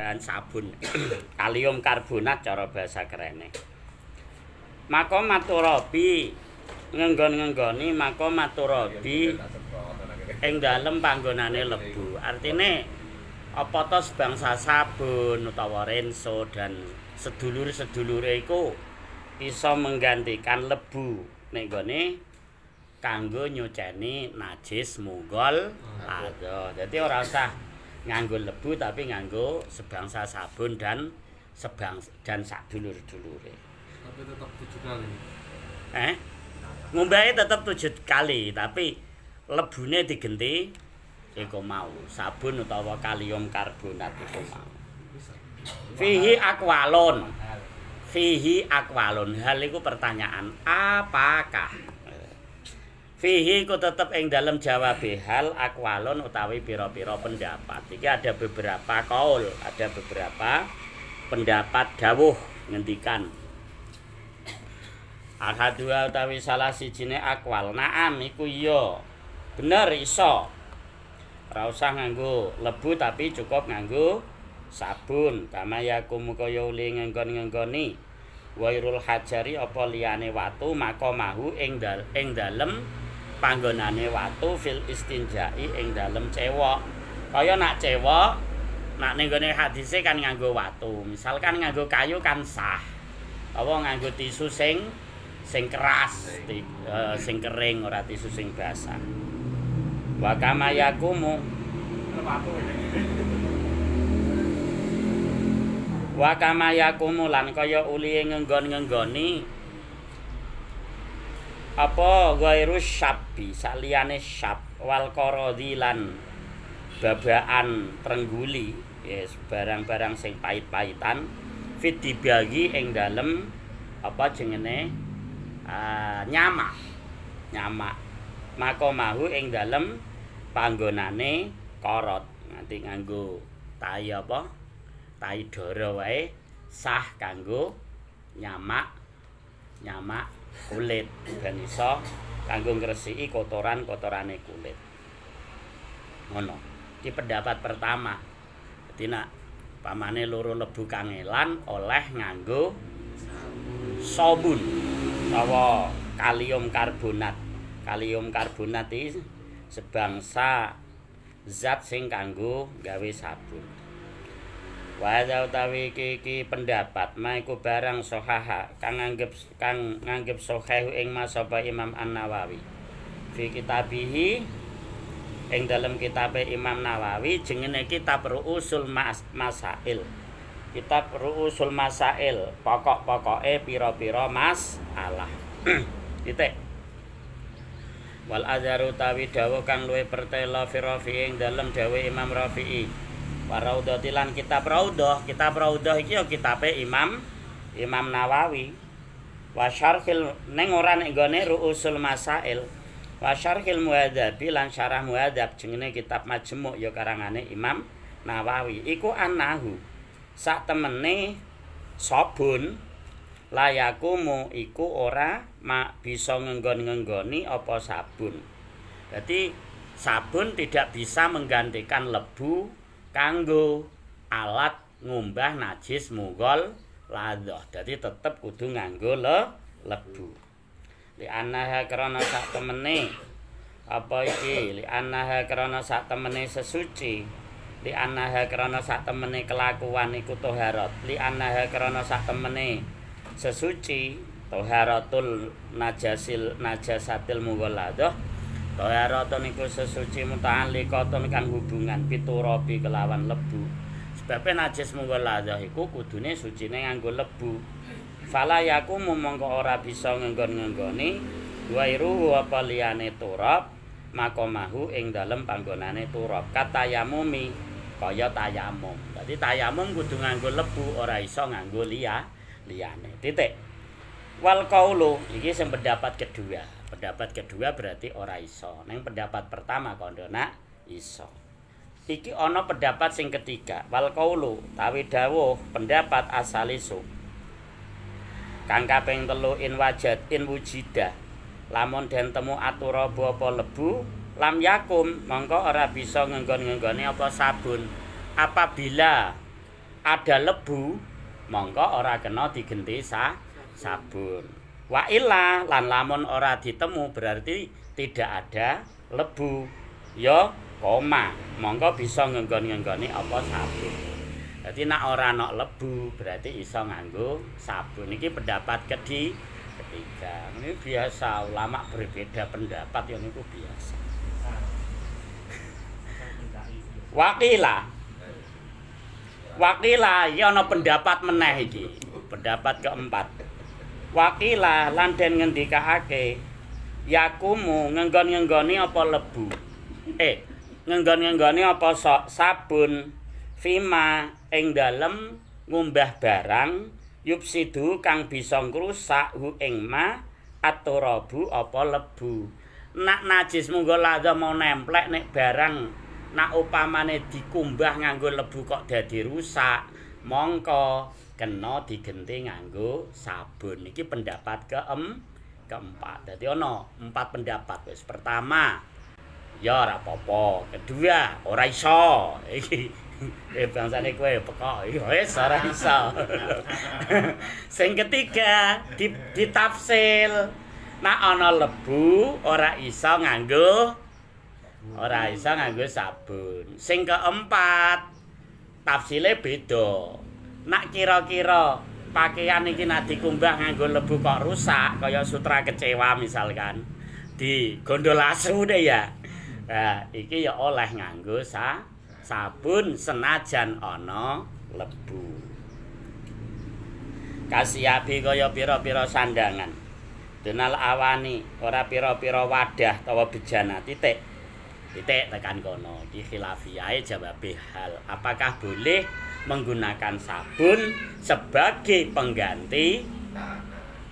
bahan sabun kalium karbonat cara bahasa kerene. Maka maturabi ngenggon-ngenggoni maka maturabi ing dalem panggonane lebu. Artine apa to sebangsa sabun utawa rinso dan sedulur-sedulure iku iso menggantikan lebu nek gone kanggo nyuceni najis munggol ada. Dadi ora usah nganggo lebu tapi nganggo sebangsa sabun dan sadulur-dulure. Tapi tetap 7 kali. Ngombahe tetep 7 kali tapi lebune digenti iku mau sabun utawa kalium karbonat iku mau. Fihi akwalun. Hal iku pertanyaan apakah? Fihi ku tetep ing dalam jawabe hal akwalun utawi pira-pira pendapat. Iki ada beberapa kaul, ada beberapa pendapat dawuh ngendikan. Ahadua utawi salah sijine akwal. Naam iku iya. Bener iso. Ora usah nganggo lebu tapi cukup nganggo sabun. Kama yakum kaya uli ngenggon-ngenggoni wairul hajari apa liyane watu maka mahu ing dalem panggonane watu fil istinjai ing dalem cewek. Kaya nak cewek nak ning gone hadise kan nganggo watu. Misalkan nganggo kayu kan sah. Apa nganggo tisu sing keras, sing kering ora tisu sing basah. Wa kama yakumu wa kama yakumu lan kaya uli ngenggon-ngenggoni apa ghairu syabbi saliyane syab wal qaradi lan babaan trengguli yes barang-barang sing pahit-pahitan fit dibagi ing dalem apa jengene nyamak maka mahu ing dalem panggonane korot nganti nganggo tai apa tai dara wae sah kanggo nyamak kulit ben iso kanggo ngresiki kotoran-kotorane kulit. Ngono. Iki pendapat pertama. Dadi nek pamane loro lebu kangelan oleh nganggo sabun utawa kalium karbonat. Kalium karbonat iki sebangsa zat sing kanggo gawe sabun. Wa utawi iki pendapat maiku barang sahaha kang nganggep sahih ing masaba Imam An-Nawawi. Fi kitabihi ing dalam kitabe Imam Nawawi jenenge kitab Ru'usul Masail. Kitab Ru'usul Masail, pokok-pokoke pira-pira masalah. Titik. Wal azharu tawi dawuh kang luwih pertela fi Rafi'i ing dalem dawuh Imam Rafi'i. Wa Raudhati lan kitab Raudhah iki ya kitabe Imam Nawawi. Wa syarhil ning ora nek gone Ru'usul Masail. Wa syarhil Muhadzab lan syarah Muhadzab jenenge kitab Majmu' ya karangane Imam Nawawi. Iku annahu sak temene sabun layakumu iku ora bisa ngenggon-ngenggoni apa sabun. Jadi sabun tidak bisa menggantikan lebu kanggo alat ngumbah najis munggol ladhah. Dadi tetep kudu nganggo lebu. Li annaha krana sak temene apa iki? Li annaha krana sak temene sesuci. Li annaha krana sak temene kelakuan iku toharat. Li annaha krana sak temene sesuci toharatul najasatil mughalladah. Toharatun iku sesuci muta'alliqatun kang hubungan piturabi kelawan lebu. Sebab najis mughalladah iku kudune sucine nganggo lebu. Fala yakumu mongko ora bisa ngenggon-ngenggoni wairu apa liyane turab makomahu ing dalem panggonane turab. Katayamumi kaya tayamum. Dadi tayamum kudu nganggo lebu ora iso nganggo liyane. Titik. Wal qaulu iki sing pendapat kedua. Pendapat kedua berarti ora iso. Neng pendapat pertama kondo nak iso. Iki ana pendapat sing ketiga. Wal qaulu tawi dawuh pendapat asalisu. Kang kaping 3 in wujida. Lamun den temu aturaba apa lebu, lam yakum mongko ora bisa ngenggon-ngenggone apa sabun. Apabila ada lebu mongko ora kena digenti sabun. Wa illa lan lamun ora ditemu berarti tidak ada lebu. Ya koma, mongko bisa ngenggon-ngenggoni apa sabun. Dadi nek ora ana lebu berarti iso nganggo sabun. Iki pendapat ketiga. Ini biasa ulama berbeda pendapat yang itu biasa. Wakila ya ana pendapat meneh iki. Pendapat keempat. Wakila lan den ngendikake yakumu ngenggon-ngenggoni apa lebu. Ngenggon-ngenggoni apa sabun fima ing dalem ngumbah barang yupsidu kang bisa ngrusak hu ing ma aturabu apa lebu. Nak najis munggo ladha mau nemplek nek barang nak upamane dikumbah nganggo lebu kok dadi rusak, mongko kena digenti nganggo sabun. Iki pendapat keempat. Dadi ana 4 pendapat wis. Pertama, ya ora apa-apa. Kedua, ora iso. Iki bangsane kowe pekok. Ya wis ora iso. Sing ketiga, ditafsil. Nak ana lebu ora iso nganggo sabun. Sing keempat, tafsile beda. Nak kira-kira pakaian iki nek dikumbah nganggo lebu kok rusak, kaya sutra kecewa misalkan. Di gondol asu deh ya. Nah, iki ya oleh nganggo sabun senajan ana lebu. Kasiabi kaya pira-pira sandangan. Denal awani ora pira-pira wadah utawa bejana titik tekan kono. Iki khilafiyahe jawabe hal. Apakah boleh menggunakan sabun sebagai pengganti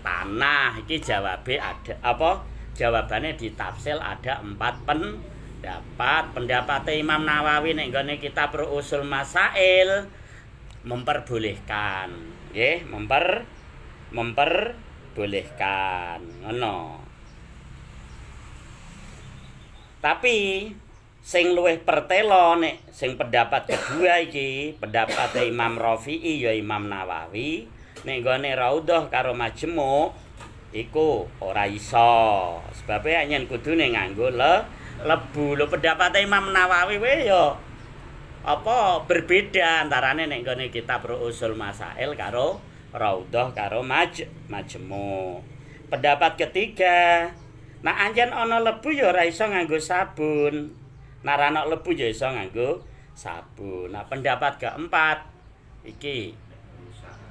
tanah? Iki jawabe ada apa? Jawabannya ditafsil ada 4 pendapat. Pendapat Imam Nawawi nek nggone kitab Usul Masail memperbolehkan, nggih, memperbolehkan. Ngono. Tapi sing luwih pertelo nek sing pendapat kedua iki, pendapat Imam Rafi'i ya Imam Nawawi, nek nggone Raudhah karo Majmu' iku ora iso. Sebabe yen kudune nganggo lebu. Lho pendapat Imam Nawawi we ya apa berbeda antarane nek nggone kitab Usul Masail karo Raudhah karo Majmu'. Pendapat ketiga, nah anjen ana lebu ya ora iso nganggo sabun. Nek ora ana lebu ya iso nganggo sabun. Nah pendapat keempat iki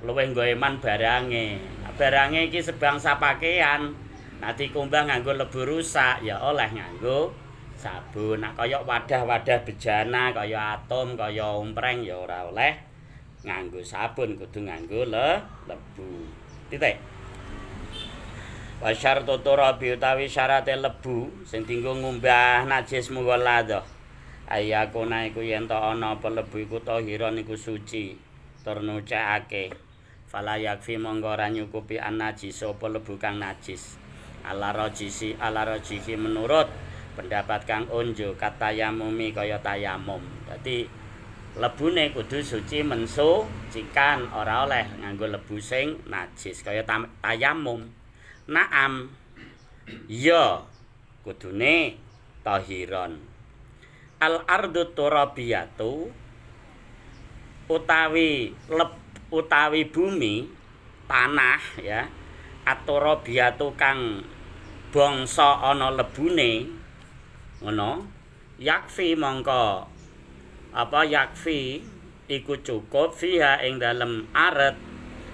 luwih nggo eman barange. Nah, barange iki sebangsa pakaian. Nah dikumbah nganggo lebu rusak ya oleh nganggo sabun. Nah kaya wadah-wadah bejana, kaya atom, kaya umpreng ya ora oleh nganggo sabun, kudu nganggo lebu. Titik. Wa syartu turabi utawi syarate lebu sing dienggo ngumbah najis mughaladhah. Ayakuna iku yen to ana apa lebu iku tahiran iku suci tur nucekake. Fala yakfi monggo ora nyukupi an-najis apa lebu kang najis. Ala rajihi menurut pendapat kang unju katayamumi kaya tayamum. Dadi lebune kudu suci mensucikan, ora oleh nganggo lebu sing najis kaya tayamum. Naam ya kudune tahiron. Al ardu turabiyatu utawi bumi tanah ya, aturabiyatu kang bangsa ana lebune ngono. Yakfi mongko apa yakfi iku cukup fiha ing dalem aret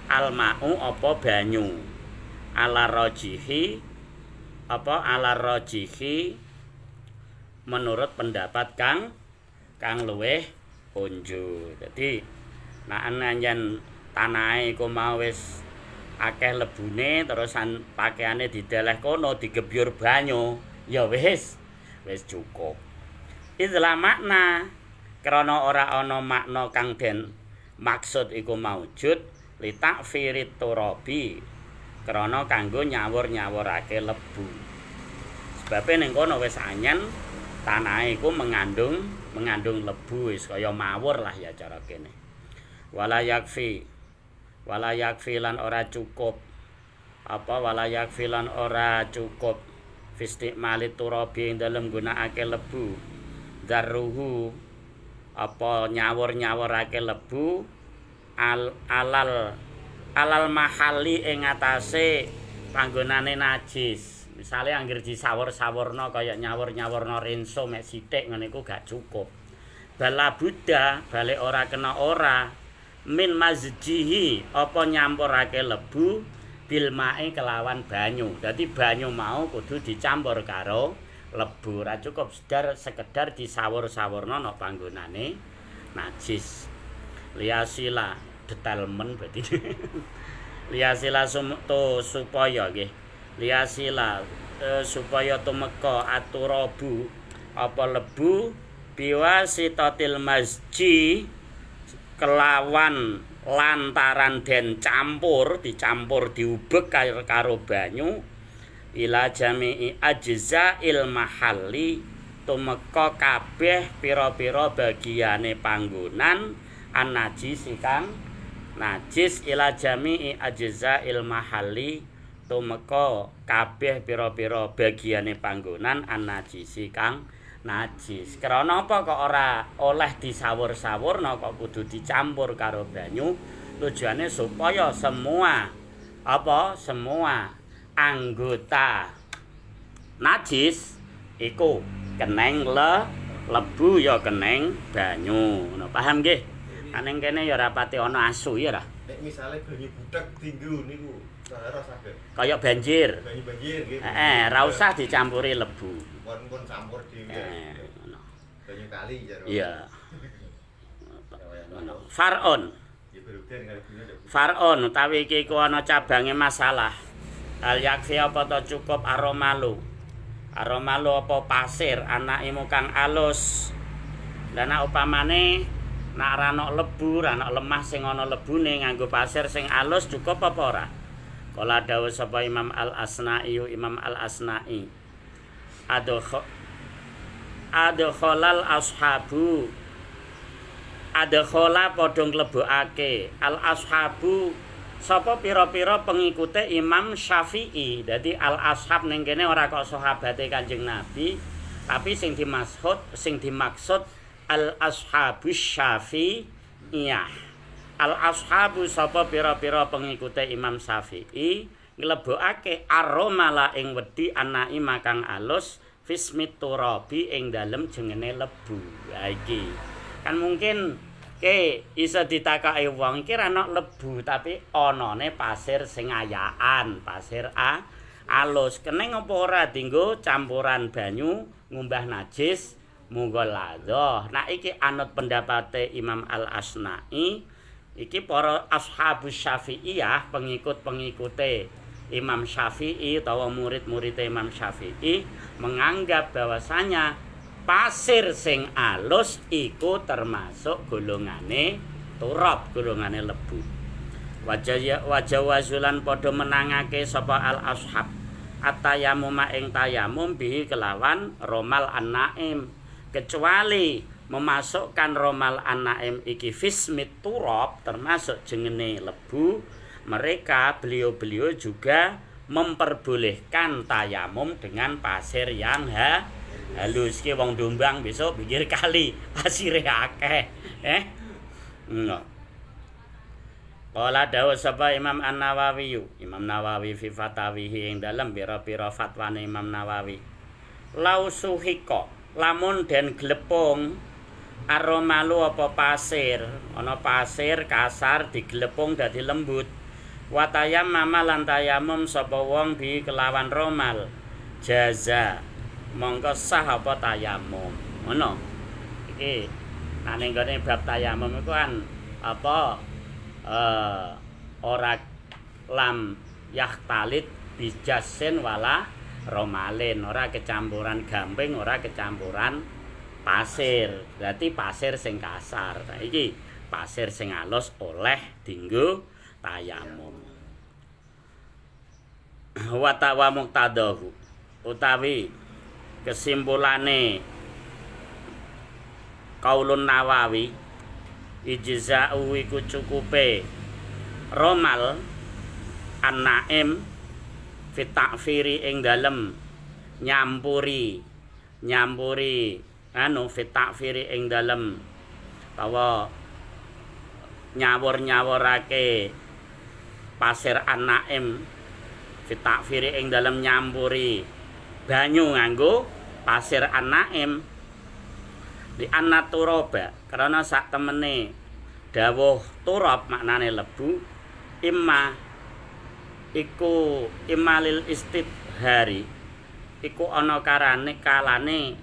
almau apa banyu. Ala rajihi menurut pendapat kang luweh unju. Dadi nek anjen tanahe iku mau wis akeh lebune terusan pakaiane dideleh kono digebyur banyu ya wis cukup. Idzla makna krana ora ana makna kang den maksud iku maujud li takfirit turabi krana kanggo nyawur-nyawurake lebu. Sebabe ning kono wis anyen tanahe iku mengandung lebu, wis kaya mawur lah ya cara kene. wala yakfi lan ora cukup wala yakfi lan ora cukup fistikmalit turabi ing dalem gunakake lebu darruhu nyawur-nyawurake lebu alal mahali ing atase panggonane najis. Misale anggere disawur-sawurna kaya nyawur-nyawurna rinso mek sithik ngene iku gak cukup. Bala Buddha balik ora kena ora min mazjihi apa nyampurake lebu bil mae kelawan banyu. Dadi banyu mau kudu dicampur karo lebu. Ora cukup sekedar disawur-sawurna nang panggonane najis. Liasila detail men berarti. Liasila supaya nggih. Liasila supaya tumeka aturabu apa lebu biwasitatil masji kelawan lantaran den dicampur diubek karo banyu ila jami'i ajza'il mahalli tumeka kabeh pira-pira bagiane panggonan an-najis kang najis ila jami'i ajza'il mahalli tumeka kabeh pira-pira bagiane panggonan an-najis kang najis. Krana apa kok ora oleh disawur-sawurna kok kudu dicampur karo banyu? Tujuane supaya semua anggota najis iku keneng lebu ya keneng banyu. Ngono paham nggih? Aneng kene ya ora pati ana asu ya ora. Nek misale banyu butek tinggu niku ora saged. Kaya banjir. Banjir nggih. Ra usah dicampuri lebu. Pun campur dhewe. Ngono. Banyu kali jare. Iya. Ngono. Far'on utawi iki ku ana cabange masalah. Al yakfi apa ta cukup aromalu. Aromalu apa pasir anakimu kang alus. Lah nek upamane nek ora ana lebu, ora ana lemah sing ana lebune nganggo pasir sing alus cukup apa ora? Kala dawuh sapa Imam Al-Asna'i adkhalal ashabu adkhala padha nglebokake al ashabu sapa pira-pira pengikute Imam Syafi'i. Dadi al ashab ning kene ora kok sahabate Kanjeng Nabi, tapi sing dimaksud al ashabus Syafi'iyah. Al ashabu sapa pira-pira pengikute Imam Syafi'i nglebokake aromala ing wedi anai makang alus fismit turabi ing dalem jengene lebu. Ha iki kan mungkin iso ditakake wong iki ana lebu tapi anane pasir sing ayaan, pasir alus. Keneng apa ora dienggo campuran banyu ngumbah najis monggo ladha. Nah iki anut pendapate Imam Al-Asna'i iki para ashabus Syafi'iyah pengikut-pengikute Imam Syafi'i utawa murid-murid Imam Syafi'i menganggap bahwasanya pasir sing alus iku termasuk golongane turab, golongane lebu. Wajah wazulan padha menangake sapa al ashab atayamum ing tayamum bihi kelawan romal an-naim, kecuali memasukkan romal an-naim iki fismit turab termasuk jengene lebu. Mereka beliau juga memperbolehkan tayamum dengan pasir yang halus. Ki wong Jombang besok pinggir kali pasire akeh. Ngono. Kala dawuh sapa Imam An-Nawawi, Imam Nawawi fi fatawihi ing dalem pira-pira fatwane Imam Nawawi. Lausuhika lamun den glepung aromalu apa pasir, ana pasir kasar diglepung dadi lembut. Watayam mama lan tayamum sapa wong bi kelawan romal jaza mongko sah apa tayamum. Ngono. Iki nek nggone bab tayamum iku kan apa ora lam yahtalit bijasin wala romalin, ora kecampuran gamping, ora kecampuran pasir. Berarti pasir sing kasar. Nah iki pasir sing alus oleh dienggo tayamum. Wa muqtadahu utawi kesimpulane Qaulun Nawawi ijza'u iku cukupe romal an-naim fit ta'firi ing dalem nyampuri fit ta'firi ing dalem utawa nyawur-nyawurake pasir an-naim fit ta'firi ing dalem nyampuri banyu nganggo pasir an-naim di anna turaba karena sak temene dawuh turab maknane lebu imma iku imalil istidhari iku ana kalane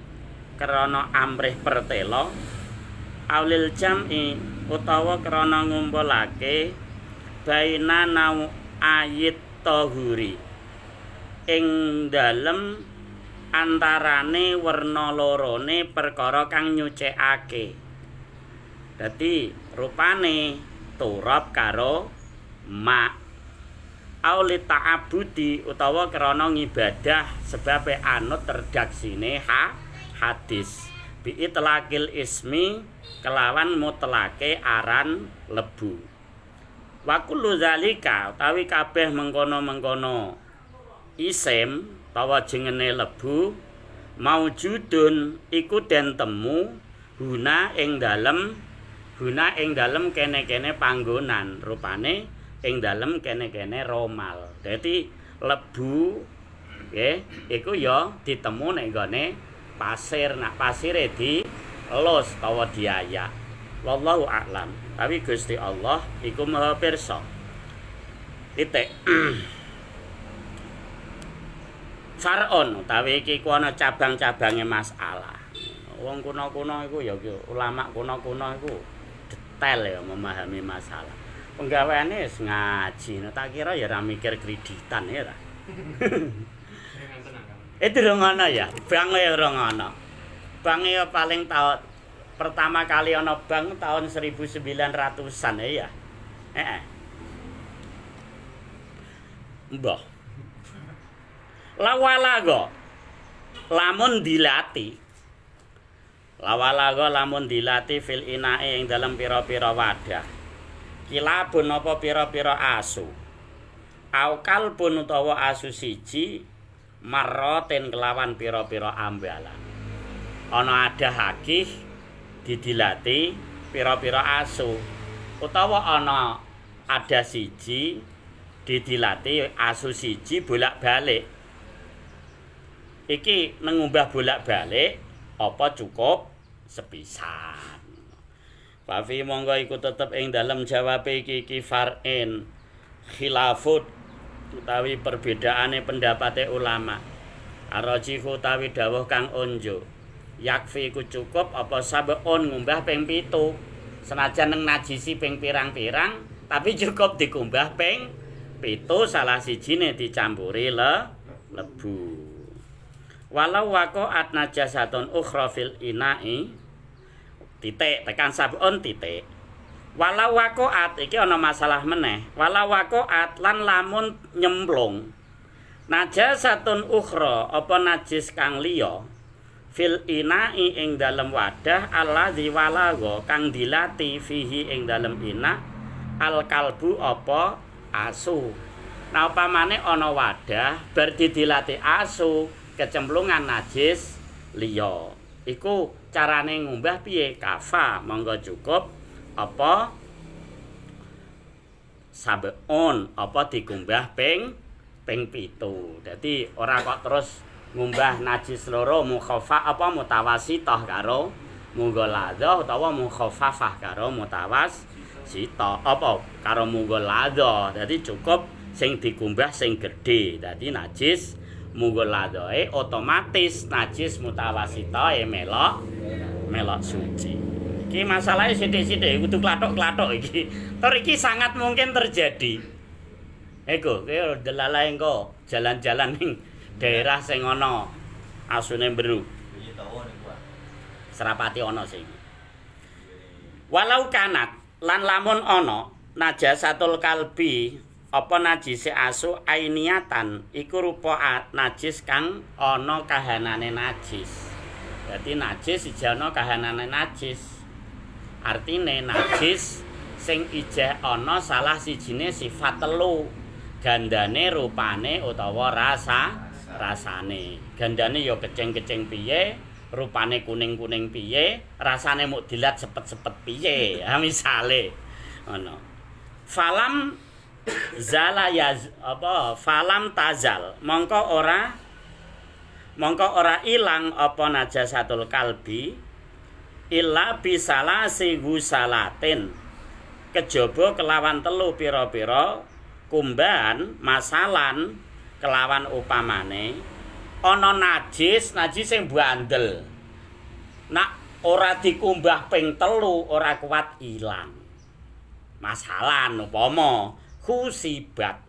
krana amrih pertela aulil jam'i utawa krana ngumpulake baina nau ayit tahuri ing dalem antarane werna lorone perkara kang nyucikake. Dadi rupane turab karo ma auli ta'abudi utawa krana ngibadah sebabe anut redaksine hadis bi itlaqil ismi kelawan mutlake aran lebu. Wa kullu zalika utawi kabeh mengkono-mengkono isim utawa jengene lebu maujudun iku den temu guna ing dalem kene-kene panggonan rupane ing dalem kene-kene romal. Dadi lebu nggih iku ya ditemu ning gone pasir, nak pasire dielus utawa diayak. Wallahu a'lam. Tapi Gusti Allah iku Maha pirsa. Titik. Far'on utawi iki ku ana cabang-cabange masalah. Wong kuno-kuno iku ya ulama kuno-kuno iku detail ya memahami masalah. Penggaweane wis ngaji, tak kira ya ora mikir kreditan ya ta. Durung ana ya, bank ya ora ana. Bank ya paling tahun pertama kali ana bank tahun 1900-an ya. Mbah. Lawalaga lamun dilati fil inae ing dalam pira-pira wadah kilabun apa pira-pira asu aukal pun utawa asu siji marroten kelawan pira-pira ambalan ana ada hakih didilati pira-pira asu utawa ana ada siji didilati asu siji bolak-balik. Iki nengumbah bolak-balik apa cukup sepisan. Wafi monggo iku tetep ing dalem jawabe iki far'in khilafut utawi perbedaane pendapate ulama. Arajihu utawi dawuh kang onjo. Yakfi iku cukup apa sabon ngumbah ping 7. Senajan neng najisi ping pirang-pirang tapi cukup dikumbah ping 7 salah sijine dicampuri lebu. Walau waqa'at najasatun ukhra fil ina'i titik tekan sabun titik. Walau waqa'at iki ana masalah meneh. Walau waqa'at lan lamun nyemplung najasatun ukhra apa najis kang liya fil ina'i ing dalem wadah allazi walaga kang dilati fihi ing dalem ina al kalbu apa asu. Nah upamane ana wadah bar didilati asu kecemplungan najis liya iku carane ngumbah piye kafa monggo cukup apa sabun apa dikumbah ping 7. Dadi ora kok terus ngumbah najis loro mukhafa apa mutawasithah karo mughaladzah utawa mukhaffafah karo mutawasithah apa karo mughaladzah. Dadi cukup sing dikumbah sing gedhe. Dadi najis mughaladzah otomatis najis mutawasithah melok suci. Iki masalahe sithik-sithik kudu klathok-klathok iki. Tur iki sangat mungkin terjadi. Eko, kowe delala engko jalan-jalan ning daerah sing ana asune mbru. Serapati ana sing. Walau kanat lan lamun ana najasatul kalbi apa najise asu ainiatan iku rupa najis kang ana kahanane najis. Dadi najis ijana kahanane najis. Artine najis sing ijeh ana salah sijine sifat telu. Gandane, rupane utawa rasane. Gandane ya kecing-kecing piye, rupane kuning-kuning piye, rasane muk dilat sepet-sepet piye. Ha misale ngono. Falam zala falam tazal. Mongko ora ilang apa najasatul kalbi illa bisalah sigusalatin. Kejaba kelawan telu pira-pira kumbahan masalan kelawan upamane ana najis sing bandel. Nak ora dikumbah ping 3 ora kuat ilang. Masalan upama khusibat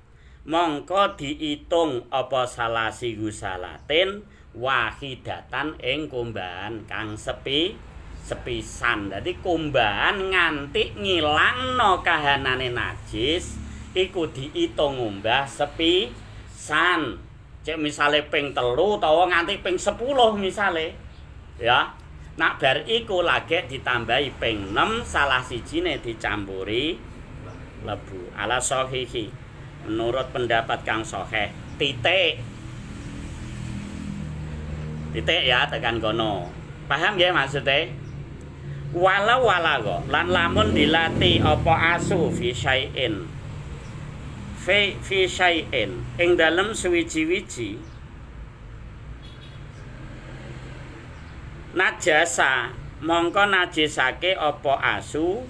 mongko diitung apa salah sigusalatin wahidatan ing kumbahan kang sepisan. Dadi kumbahan nganti ngilangno kahanane najis iku diitung ngumbah sepisan. Cek misale ping 3 utawa nganti ping 10 misale. Ya. Nak bar iku lagi ditambahi ping 6 salah sijine dicampuri lebu. Ala sahihi. Menurut pendapat kang sahih. Titik ya tekan kono. Paham nggih maksudnya? Walau walago lan lamun dilati apa asu fi syai'in ing dalem suwiji-wiji najasa mongko najisake apa asu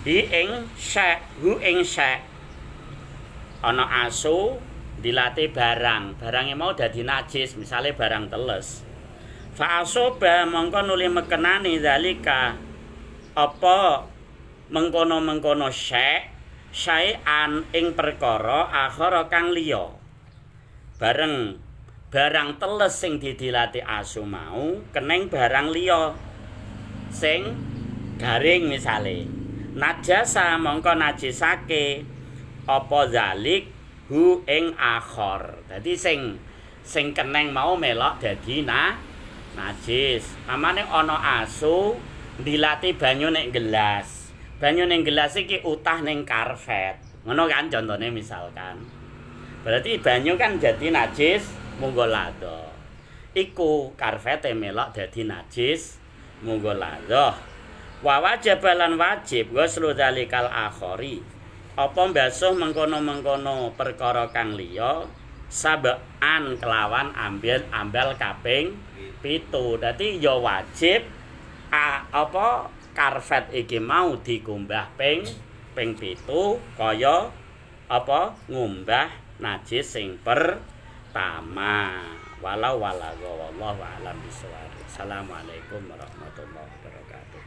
ing syai' ana asu dilati barange mau dadi najis misale barang teles fa asoba mongko nuli mekenani zalika apa mengkono-mengkono syai'an ing perkara akhara kang liya. Barang teles sing didilati asu mau keneng barang liya sing garing misale. Najasa mongko najisake apa zalik hu ing akhar. Dadi sing keneng mau melok dadi najis. Amane ana asu dilati banyu nek gelas. Banyu ning gelas iki utah ning karpet. Ngono kan contone misalkan. Berarti banyu kan dadi najis munggo lado. Iku karpete melok dadi najis munggo lado. Wa wajibalan wajib ghuslu dzalikal akhari. Apa mbasuh mengkono-mengkono perkara kang liya sabekan kelawan ambal kaping 7. Dadi ya wajib karpet iki mau dikumbah ping 7 kaya apa ngumbah najis sing pertama. Wallahu a'lam bishawab. Assalamualaikum warahmatullahi wabarakatuh.